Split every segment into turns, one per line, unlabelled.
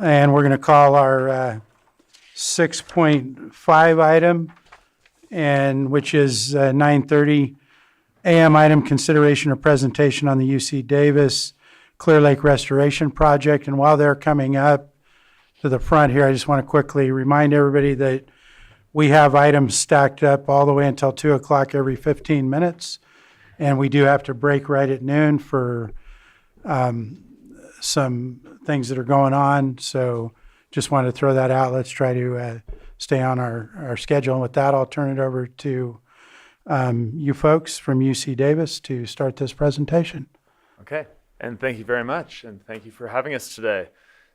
And we're going to call our 6.5 item, and which is 9:30 a.m. item, consideration of presentation on the UC Davis Clear Lake Restoration Project. And while they're coming up to the front here, I just want to quickly remind everybody that we have items stacked up all the way until 2 o'clock every 15 minutes. And we do have to break right at noon for some things that are going on. So just wanted to throw that out. Let's try to stay on our schedule. And with that, I'll turn it over to you folks from UC Davis to start this presentation.
Okay, and thank you very much, and thank you for having us today.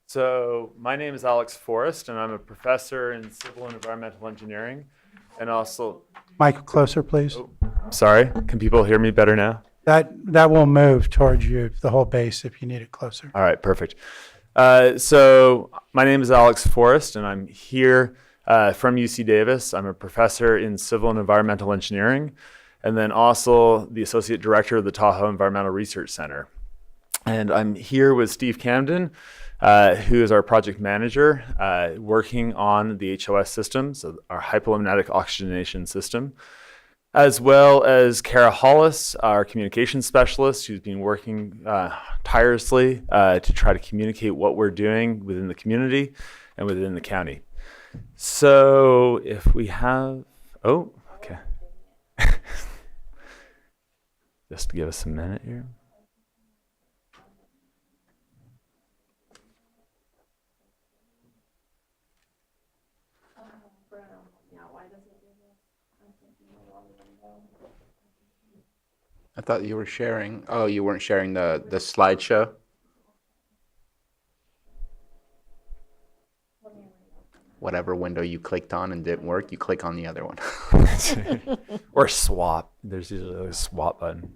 So my name is Alex Forrest, and I'm a professor in civil and environmental engineering, and also...
Michael, closer, please.
Oh, sorry, can people hear me better now?
That will move towards you, the whole base, if you need it closer.
All right, perfect. So my name is Alex Forrest, and I'm here from UC Davis. I'm a professor in civil and environmental engineering, and then also the associate director of the Tahoe Environmental Research Center. And I'm here with Steve Camden, who is our project manager, working on the HOS system, so our hypolymnetic oxygenation system, as well as Kara Hollis, our communications specialist, who's been working tirelessly to try to communicate what we're doing within the community and within the county. So if we have, oh, okay. Just to give us a minute here.
I thought you were sharing. Oh, you weren't sharing the slideshow? Whatever window you clicked on and didn't work, you click on the other one.
Or swap. There's usually a swap button.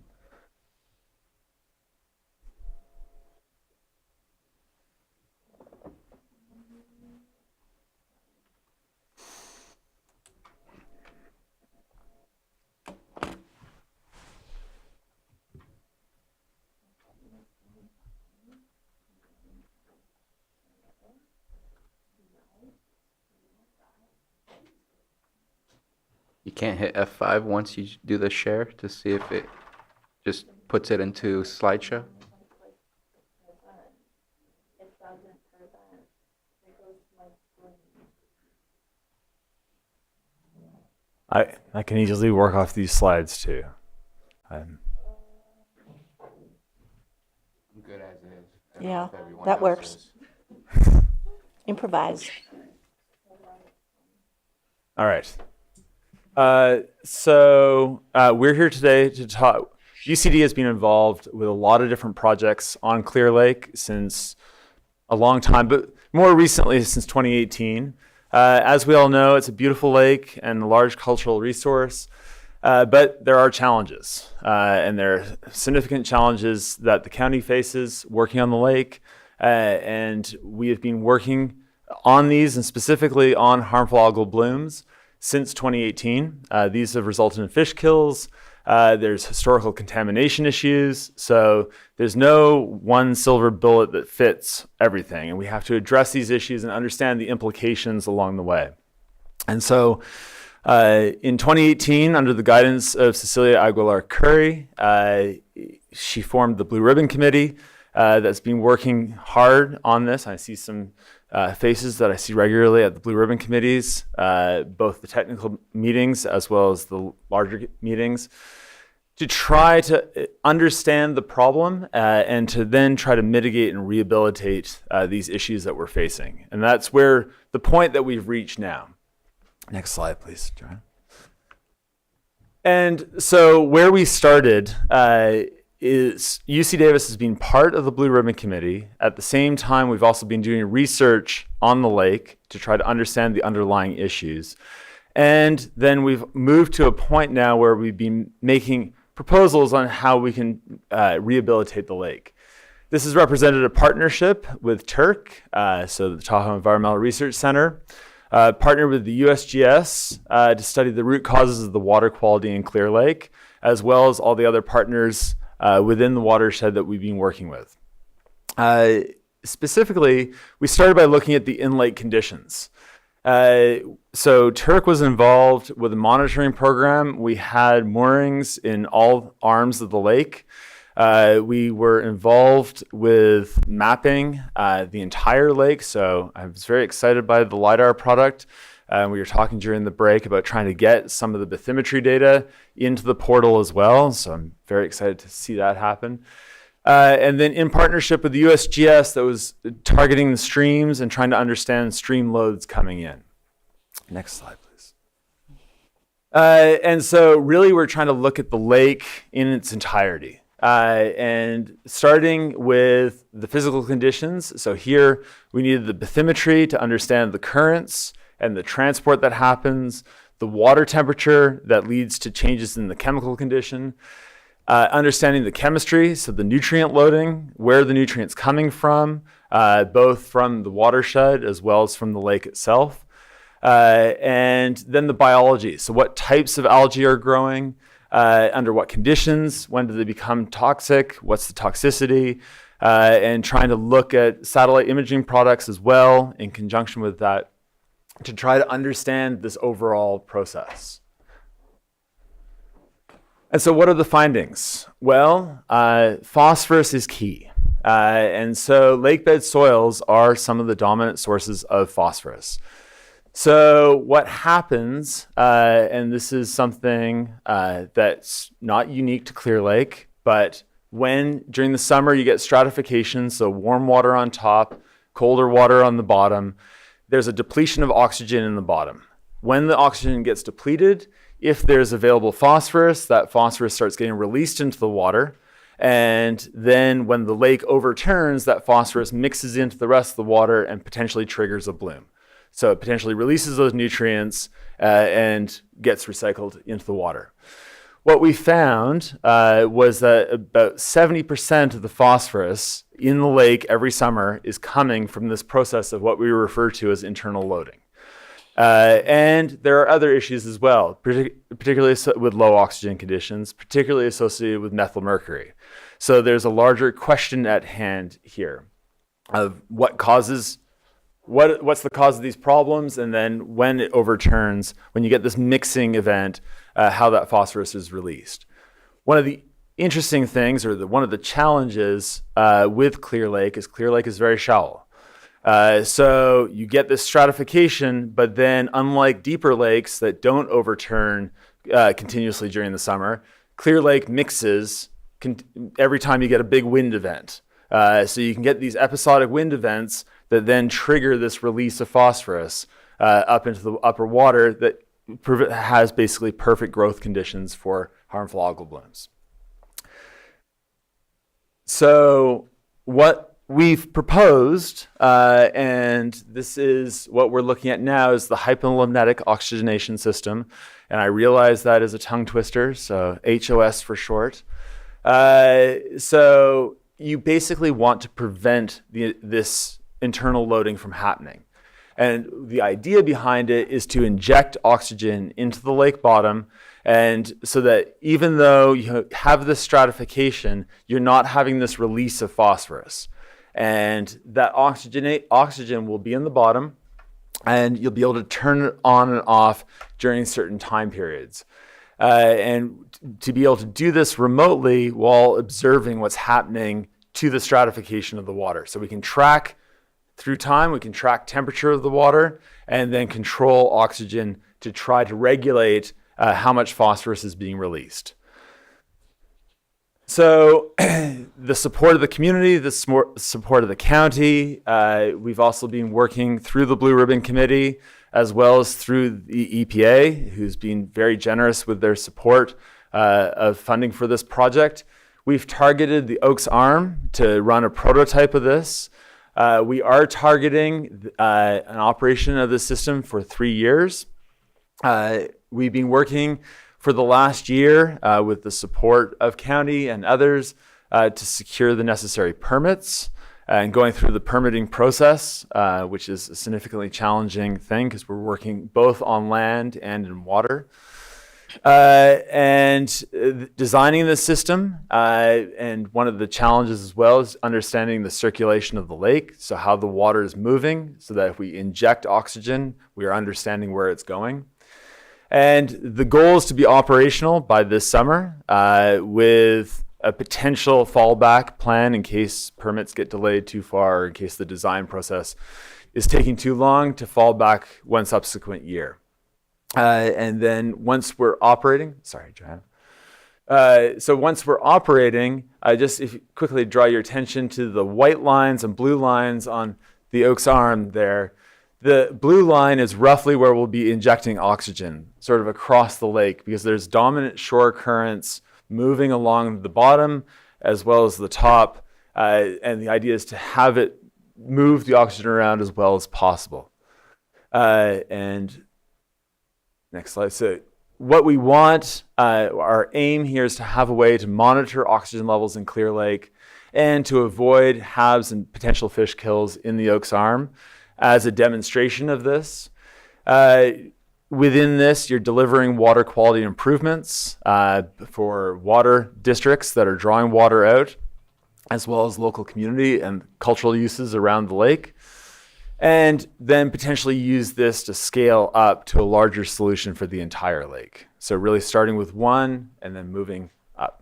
You can't hit F5 once you do the share to see if it just puts it into slideshow?
I can easily work off these slides too.
I'm good as is.
Yeah, that works. Improvise.
All right. So we're here today to talk. UCD has been involved with a lot of different projects on Clear Lake since a long time, but more recently since 2018. As we all know, it's a beautiful lake and a large cultural resource, but there are challenges, and there are significant challenges that the county faces working on the lake, and we have been working on these and specifically on harmful algal blooms since 2018. These have resulted in fish kills. There's historical contamination issues. So there's no one silver bullet that fits everything. And we have to address these issues and understand the implications along the way. And so in 2018, under the guidance of Cecilia Aguilar Curry, she formed the Blue Ribbon Committee that's been working hard on this. I see some faces that I see regularly at the Blue Ribbon Committees, both the technical meetings as well as the larger meetings, to try to understand the problem and to then try to mitigate and rehabilitate these issues that we're facing. And that's where the point that we've reached now. Next slide, please, John. And so where we started is UC Davis has been part of the Blue Ribbon Committee. At the same time, we've also been doing research on the lake to try to understand the underlying issues. And then we've moved to a point now where we've been making proposals on how we can rehabilitate the lake. This has represented a partnership with Turk, so the Tahoe Environmental Research Center, partnered with the USGS to study the root causes of the water quality in Clear Lake, as well as all the other partners within the watershed that we've been working with. specifically, we started by looking at the in-lake conditions. So Turk was involved with a monitoring program. We had moorings in all arms of the lake. We were involved with mapping the entire lake. So I was very excited by the LiDAR product. We were talking during the break about trying to get some of the bathymetry data into the portal as well. So I'm very excited to see that happen. And then in partnership with the USGS that was targeting the streams and trying to understand stream loads coming in. Next slide, please. And so really we're trying to look at the lake in its entirety. And starting with the physical conditions. So here we needed the bathymetry to understand the currents and the transport that happens, the water temperature that leads to changes in the chemical condition, understanding the chemistry, so the nutrient loading, where the nutrients coming from, both from the watershed as well as from the lake itself. And then the biology, so what types of algae are growing, under what conditions, when do they become toxic, what's the toxicity, and trying to look at satellite imaging products as well in conjunction with that to try to understand this overall process. And so what are the findings? Well, phosphorus is key. And so lake bed soils are some of the dominant sources of phosphorus. So what happens, and this is something that's not unique to Clear Lake, but when during the summer you get stratification, so warm water on top, colder water on the bottom, there's a depletion of oxygen in the bottom. When the oxygen gets depleted, if there's available phosphorus, that phosphorus starts getting released into the water. And then when the lake overturns, that phosphorus mixes into the rest of the water and potentially triggers a bloom. So it potentially releases those nutrients and gets recycled into the water. What we found was that about 70% of the phosphorus in the lake every summer is coming from this process of what we refer to as internal loading. And there are other issues as well, particularly with low oxygen conditions, particularly associated with methylmercury. So there's a larger question at hand here of what's the cause of these problems, and then when it overturns, when you get this mixing event, how that phosphorus is released. One of the interesting things, or one of the challenges with Clear Lake is very shallow. So you get this stratification, but then unlike deeper lakes that don't overturn continuously during the summer, Clear Lake mixes every time you get a big wind event. So you can get these episodic wind events that then trigger this release of phosphorus up into the upper water that has basically perfect growth conditions for harmful algal blooms. So what we've proposed, and this is what we're looking at now, is the hypolimnetic oxygenation system. And I realize that is a tongue twister, so HOS for short. So you basically want to prevent this internal loading from happening. And the idea behind it is to inject oxygen into the lake bottom, and so that even though you have this stratification, you're not having this release of phosphorus. And that oxygen will be in the bottom, and you'll be able to turn it on and off during certain time periods. And to be able to do this remotely while observing what's happening to the stratification of the water. So we can track through time, we can track temperature of the water, and then control oxygen to try to regulate how much phosphorus is being released. So the support of the community, the support of the county, we've also been working through the Blue Ribbon Committee, as well as through the EPA, who's been very generous with their support of funding for this project. We've targeted the Oaks Arm to run a prototype of this. We are targeting an operation of the system for 3 years. We've been working for the last year with the support of county and others to secure the necessary permits and going through the permitting process, which is a significantly challenging thing because we're working both on land and in water. Designing the system, and one of the challenges as well is understanding the circulation of the lake, so how the water is moving, so that if we inject oxygen, we are understanding where it's going. And the goal is to be operational by this summer, with a potential fallback plan in case permits get delayed too far, or in case the design process is taking too long, to fall back one subsequent year. And then once we're operating, sorry, Joanna. So once we're operating, just if you quickly draw your attention to the white lines and blue lines on the Oaks Arm there. The blue line is roughly where we'll be injecting oxygen, sort of across the lake, because there's dominant shore currents moving along the bottom as well as the top. And the idea is to have it move the oxygen around as well as possible. And next slide. So what we want, our aim here is to have a way to monitor oxygen levels in Clear Lake and to avoid HABs and potential fish kills in the Oaks Arm. As a demonstration of this, within this, you're delivering water quality improvements for water districts that are drawing water out, as well as local community and cultural uses around the lake. And then potentially use this to scale up to a larger solution for the entire lake. So really starting with one and then moving up.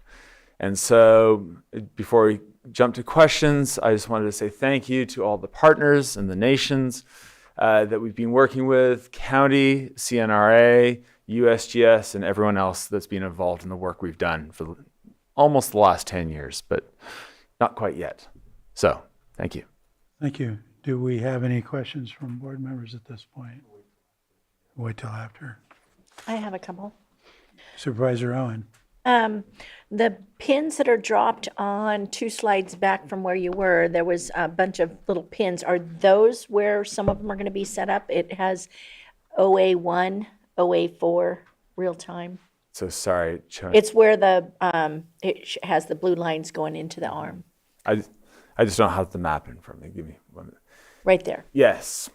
And so before we jump to questions, I just wanted to say thank you to all the partners and the nations that we've been working with, county, CNRA, USGS, and everyone else that's been involved in the work we've done for almost the last 10 years, but not quite yet. So thank you.
Thank you. Do we have any questions from board members at this point? Wait till after.
I have a couple.
Supervisor Owen.
The pins that are dropped on 2 slides back from where you were, there was a bunch of little pins. Are those where some of them are going to be set up? It has OA1, OA4, real time.
So sorry,
It's where the has the blue lines going into the arm.
I just don't have the map in front of me. Give me 1 minute.
Right there.
Yes.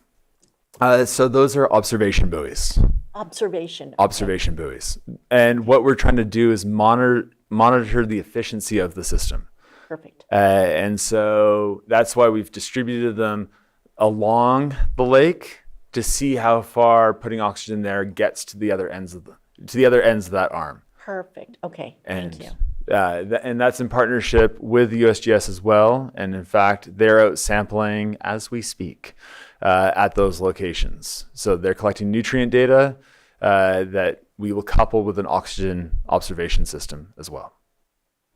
So those are observation buoys.
Observation.
Observation buoys. And what we're trying to do is monitor the efficiency of the system.
Perfect.
And so that's why we've distributed them along the lake to see how far putting oxygen there gets to the other ends of that arm.
Perfect. Okay.
And
Thank you.
And that's in partnership with the USGS as well. And in fact, they're out sampling as we speak at those locations. So they're collecting nutrient data that we will couple with an oxygen observation system as well.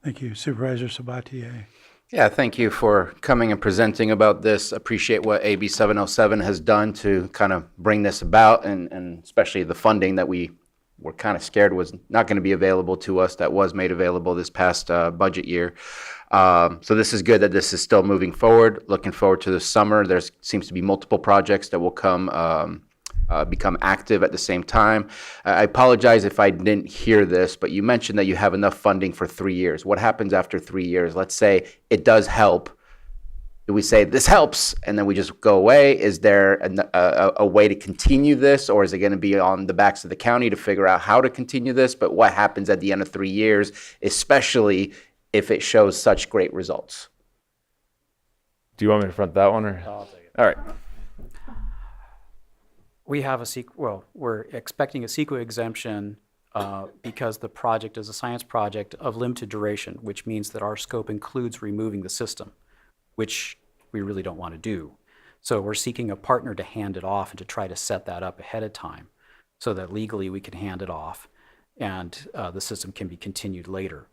Thank you. Supervisor Sabatier.
Yeah, thank you for coming and presenting about this. Appreciate what AB 707 has done to kind of bring this about, and especially the funding that we were kind of scared was not going to be available to us that was made available this past budget year. So this is good that this is still moving forward. Looking forward to the summer. There seems to be multiple projects that will become active at the same time. I apologize if I didn't hear this, but you mentioned that you have enough funding for 3 years. What happens after 3 years? Let's say it does help. Do we say this helps and then we just go away? Is there a way to continue this, or is it going to be on the backs of the county to figure out how to continue this? But what happens at the end of 3 years, especially if it shows such great results?
Do you want me to front that one, or?
I'll take it.
All right.
We have we're expecting a CEQA exemption because the project is a science project of limited duration, which means that our scope includes removing the system, which we really don't want to do. So we're seeking a partner to hand it off and to try to set that up ahead of time so that legally we can hand it off and the system can be continued later.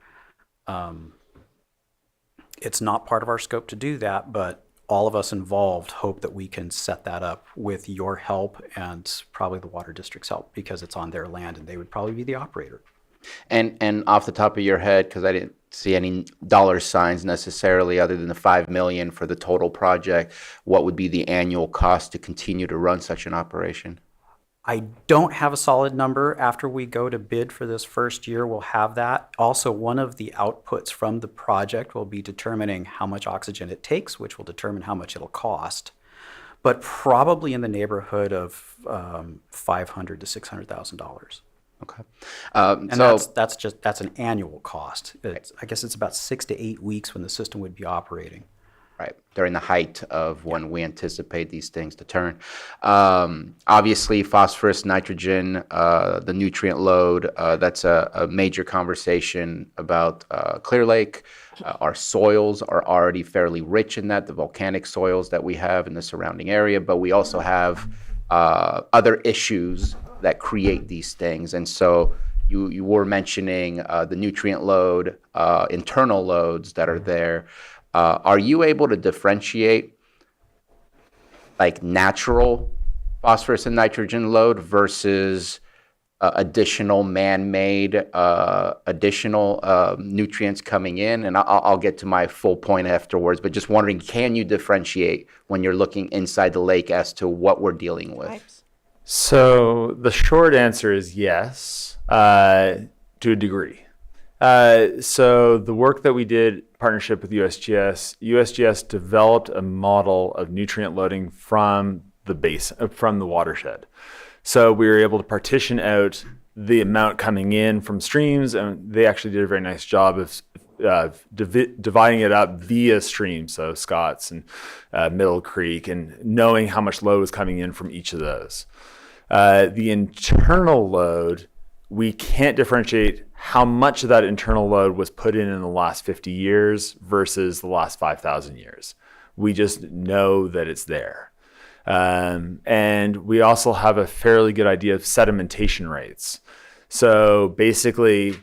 It's not part of our scope to do that, but all of us involved hope that we can set that up with your help and probably the water district's help, because it's on their land and they would probably be the operator.
And off the top of your head, because I didn't see any dollar signs necessarily other than the $5 million for the total project, what would be the annual cost to continue to run such an operation?
I don't have a solid number. After we go to bid for this first year, we'll have that. Also, one of the outputs from the project will be determining how much oxygen it takes, which will determine how much it'll cost, but probably in the neighborhood of $500,000 to $600,000.
Okay.
And
So,
that's an annual cost. I guess it's about 6 to 8 weeks when the system would be operating.
right, during the height of when we anticipate these things to turn. Obviously, phosphorus, nitrogen, the nutrient load, that's a major conversation about Clear Lake. Our soils are already fairly rich in that, the volcanic soils that we have in the surrounding area, but we also have other issues that create these things. And so you were mentioning the nutrient load, internal loads that are there. Are you able to differentiate like natural phosphorus and nitrogen load versus additional man-made additional nutrients coming in? And I'll get to my full point afterwards, but just wondering, can you differentiate when you're looking inside the lake as to what we're dealing with?
So the short answer is yes, to a degree. So the work that we did, partnership with USGS developed a model of nutrient loading from the watershed. So we were able to partition out the amount coming in from streams, and they actually did a very nice job of dividing it up via streams, so Scotts and Middle Creek, and knowing how much load was coming in from each of those. The internal load, we can't differentiate how much of that internal load was put in the last 50 years versus the last 5,000 years. We just know that it's there. And we also have a fairly good idea of sedimentation rates. So basically,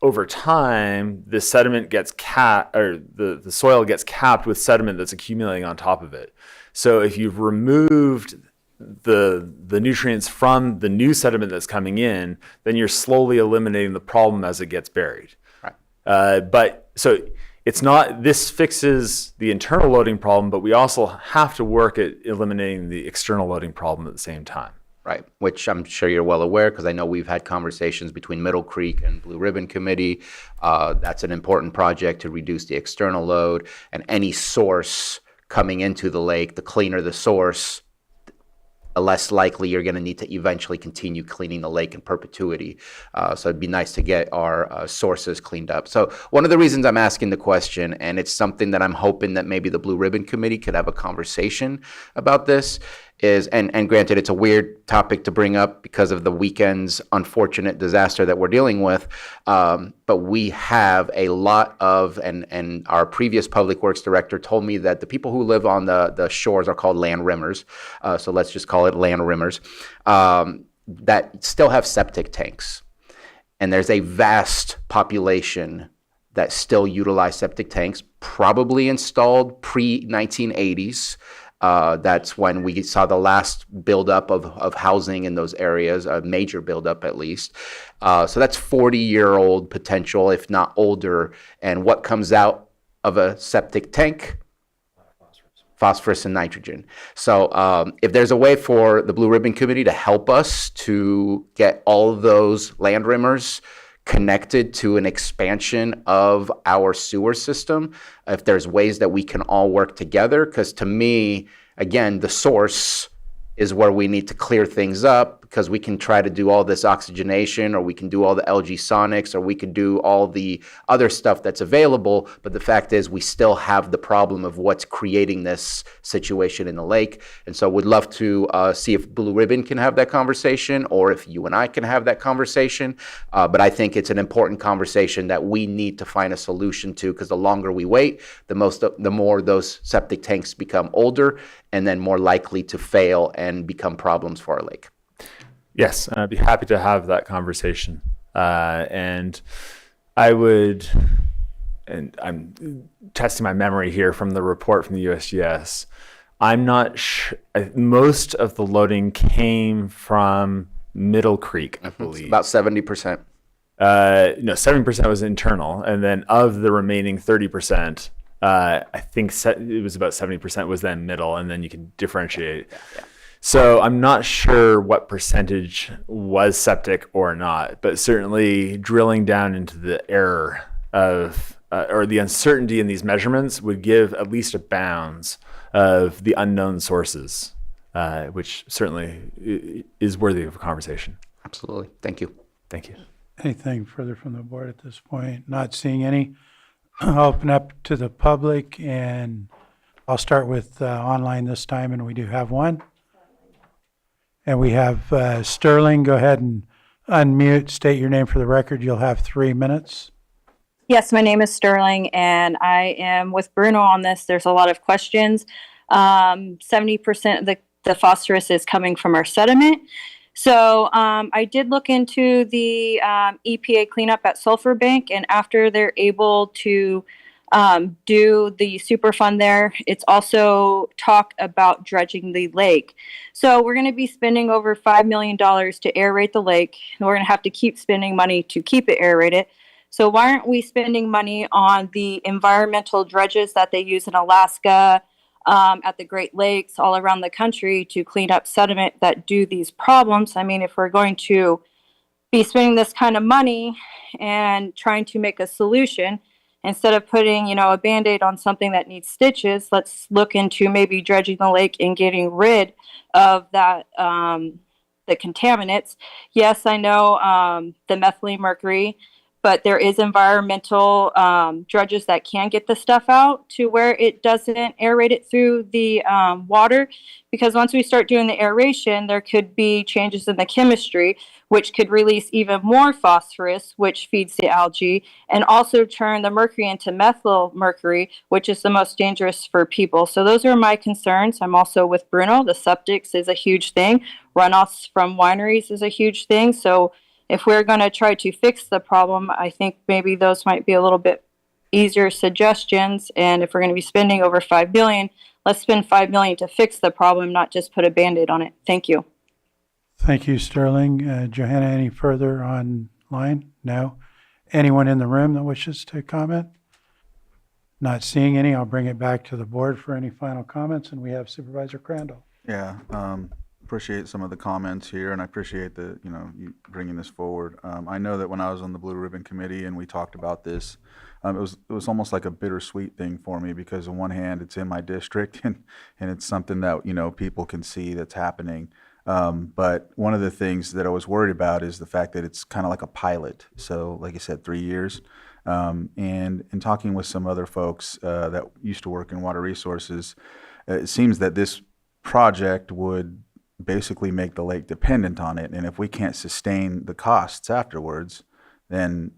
over time, the sediment gets capped, or the soil gets capped with sediment that's accumulating on top of it. So if you've removed the nutrients from the new sediment that's coming in, then you're slowly eliminating the problem as it gets buried.
Right.
But so it's not, this fixes the internal loading problem, but we also have to work at eliminating the external loading problem at the same time.
Right, which I'm sure you're well aware, because I know we've had conversations between Middle Creek and Blue Ribbon Committee. That's an important project to reduce the external load, and any source coming into the lake, the cleaner the source, the less likely you're going to need to eventually continue cleaning the lake in perpetuity. So it'd be nice to get our sources cleaned up. So one of the reasons I'm asking the question, and it's something that I'm hoping that maybe the Blue Ribbon Committee could have a conversation about this, is, and granted, it's a weird topic to bring up because of the weekend's unfortunate disaster that we're dealing with, but we have a lot of, and our previous public works director told me that the people who live on the shores are called land rimmers, so let's just call it land rimmers, that still have septic tanks. And there's a vast population that still utilize septic tanks, probably installed pre-1980s. That's when we saw the last buildup of housing in those areas, a major buildup at least. So that's 40-year-old potential, if not older. And what comes out of a septic tank? Phosphorus and nitrogen. So if there's a way for the Blue Ribbon Committee to help us to get all of those land rimmers connected to an expansion of our sewer system, if there's ways that we can all work together, because to me, again, the source is where we need to clear things up, because we can try to do all this oxygenation, or we can do all the LG Sonics, or we could do all the other stuff that's available. But the fact is, we still have the problem of what's creating this situation in the lake. And so we'd love to see if Blue Ribbon can have that conversation, or if you and I can have that conversation. But I think it's an important conversation that we need to find a solution to, because the longer we wait, the more those septic tanks become older, and then more likely to fail and become problems for our lake.
Yes, and I'd be happy to have that conversation. And I would, and I'm testing my memory here from the report from the USGS, I'm not sure, most of the loading came from Middle Creek, I believe.
About 70%.
No, 70% was internal, and then of the remaining 30%, I think it was about 70% was then middle, and then you can differentiate. Yeah. So I'm not sure what percentage was septic or not, but certainly drilling down into the error of or the uncertainty in these measurements would give at least a bounds of the unknown sources, which certainly is worthy of a conversation.
Absolutely. Thank you.
Thank you.
Anything further from the board at this point? Not seeing any. I'll open up to the public, and I'll start with online this time, and we do have one. And we have Sterling. Go ahead and unmute, state your name for the record. You'll have 3 minutes.
Yes, my name is Sterling, and I am with Bruno on this. There's a lot of questions. 70% of the phosphorus is coming from our sediment. So I did look into the EPA cleanup at Sulphur Bank, and after they're able to do the Superfund there, it's also talk about dredging the lake. So we're going to be spending over $5 million to aerate the lake, and we're going to have to keep spending money to keep it aerated. So why aren't we spending money on the environmental dredges that they use in Alaska, at the Great Lakes, all around the country to clean up sediment that do these problems? I mean, if we're going to be spending this kind of money and trying to make a solution, instead of putting, a Band-Aid on something that needs stitches, let's look into maybe dredging the lake and getting rid of that, the contaminants. Yes, I know the methylene mercury, but there is environmental dredges that can get the stuff out to where it doesn't aerate it through the water. Because once we start doing the aeration, there could be changes in the chemistry, which could release even more phosphorus, which feeds the algae, and also turn the mercury into methyl mercury, which is the most dangerous for people. So those are my concerns. I'm also with Bruno. The septics is a huge thing. Runoffs from wineries is a huge thing. So if we're going to try to fix the problem, I think maybe those might be a little bit easier suggestions. And if we're going to be spending over $5 billion, let's spend $5 million to fix the problem, not just put a Band-Aid on it. Thank you.
Thank you, Sterling. Johanna, any further online? No. Anyone in the room that wishes to comment? Not seeing any. I'll bring it back to the board for any final comments, and we have Supervisor Crandall.
Yeah, appreciate some of the comments here, and I appreciate the, you bringing this forward. I know that when I was on the Blue Ribbon Committee and we talked about this, it was almost like a bittersweet thing for me, because on one hand, it's in my district and it's something that, people can see that's happening. But one of the things that I was worried about is the fact that it's kind of like a pilot. So like I said, 3 years. And in talking with some other folks that used to work in water resources, it seems that this project would basically make the lake dependent on it. And if we can't sustain the costs afterwards, then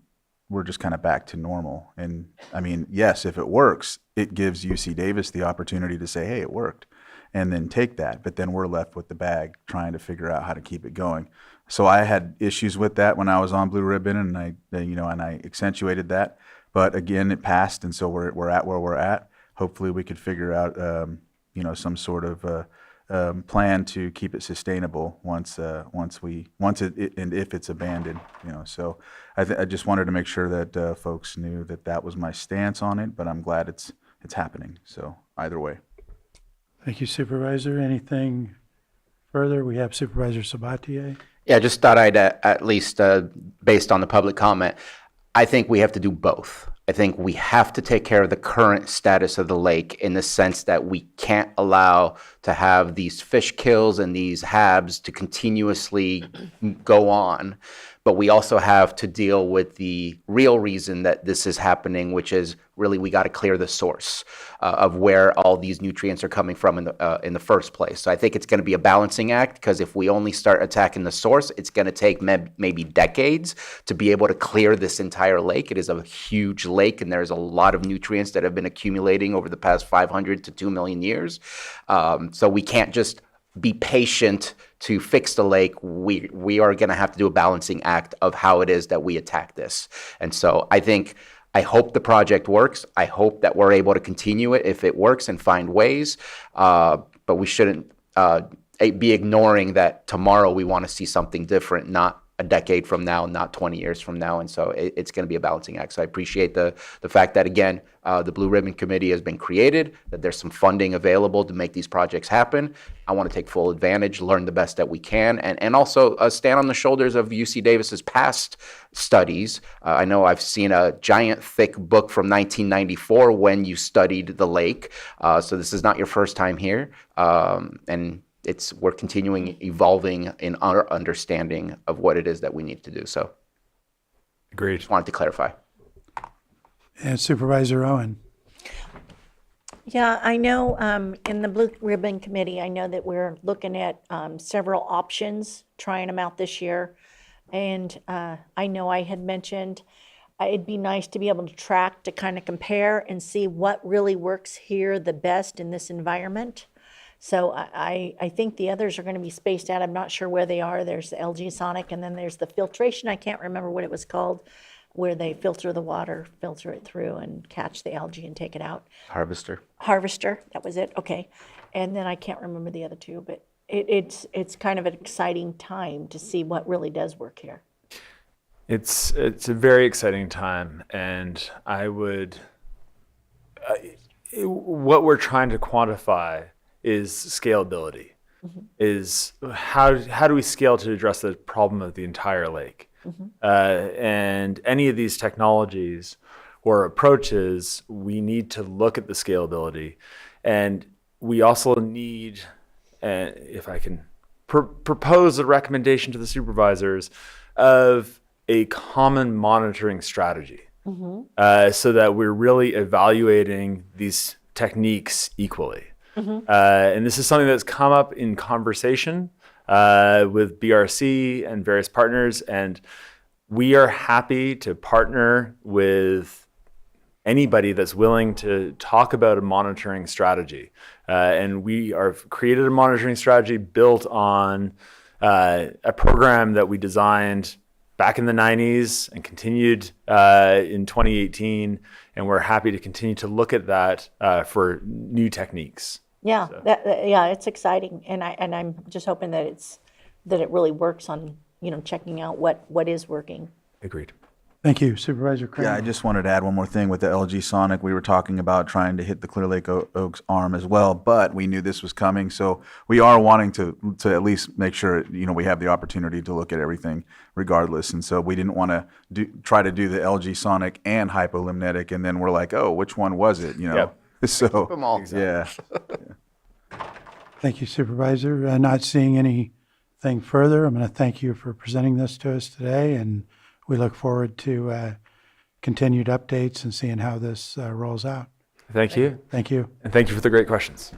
we're just kind of back to normal. And I mean, yes, if it works, it gives UC Davis the opportunity to say, hey, it worked, and then take that. But then we're left with the bag trying to figure out how to keep it going. So I had issues with that when I was on Blue Ribbon, and I accentuated that. But again, it passed, and so we're at where we're at. Hopefully we could figure out, some sort of plan to keep it sustainable once it and if it's abandoned. So I just wanted to make sure that folks knew that was my stance on it. But I'm glad it's happening. So either way.
Thank you, Supervisor. Anything further? We have Supervisor Sabatier.
Yeah, just thought I'd at least, based on the public comment, I think we have to do both. I think we have to take care of the current status of the lake, in the sense that we can't allow to have these fish kills and these HABs to continuously go on. But we also have to deal with the real reason that this is happening, which is really we got to clear the source of where all these nutrients are coming from in the first place. So I think it's going to be a balancing act, because if we only start attacking the source, it's going to take maybe decades to be able to clear this entire lake. It is a huge lake, and there's a lot of nutrients that have been accumulating over the past 500 to 2 million years. So we can't just be patient to fix the lake. We are going to have to do a balancing act of how it is that we attack this. And so I hope the project works. I hope that we're able to continue it if it works and find ways. But we shouldn't be ignoring that tomorrow we want to see something different, not a decade from now, not 20 years from now. And so it's going to be a balancing act. So I appreciate the fact that, again, the Blue Ribbon Committee has been created, that there's some funding available to make these projects happen. I want to take full advantage, learn the best that we can, and also stand on the shoulders of UC Davis's past studies. I know I've seen a giant thick book from 1994 when you studied the lake. So this is not your first time here. And we're continuing evolving in our understanding of what it is that we need to do. So
Agreed.
Just wanted to clarify.
And Supervisor Owen.
Yeah, I know, in the Blue Ribbon Committee, I know that we're looking at, several options, trying them out this year. And, I know I had mentioned, it'd be nice to be able to track, to kind of compare and see what really works here the best in this environment. So I think the others are gonna be spaced out. I'm not sure where they are. There's the LG Sonic, and then there's the filtration. I can't remember what it was called, where they filter the water, filter it through and catch the algae and take it out.
Harvester.
Harvester, that was it, okay. And then I can't remember the other two, but it's kind of an exciting time to see what really does work here.
It's a very exciting time, and I would. What we're trying to quantify is scalability. Is how do we scale to address the problem of the entire lake? And any of these technologies or approaches, we need to look at the scalability, and we also need, if I can propose a recommendation to the supervisors, of a common monitoring strategy, so that we're really evaluating these techniques equally. And this is something that's come up in conversation with BRC and various partners, and we are happy to partner with anybody that's willing to talk about a monitoring strategy. And we have created a monitoring strategy built on a program that we designed back in the 90s and continued in 2018, and we're happy to continue to look at that for new techniques.
Yeah, yeah, it's exciting, and I'm just hoping that it really works on, checking out what is working.
Agreed.
Thank you, Supervisor Kramer.
Yeah, I just wanted to add one more thing with the LG Sonic. We were talking about trying to hit the Clear Lake Oaks arm as well, but we knew this was coming, so we are wanting to at least make sure we have the opportunity to look at everything regardless. And so we didn't want to try to do the LG Sonic and hypolimnetic, and then we're like, oh, which one was it?
Yep.
So
them all.
yeah.
Thank you, Supervisor. Not seeing anything further, I'm going to thank you for presenting this to us today, and we look forward to continued updates and seeing how this rolls out.
Thank you.
Thank you.
And thank you for the great questions.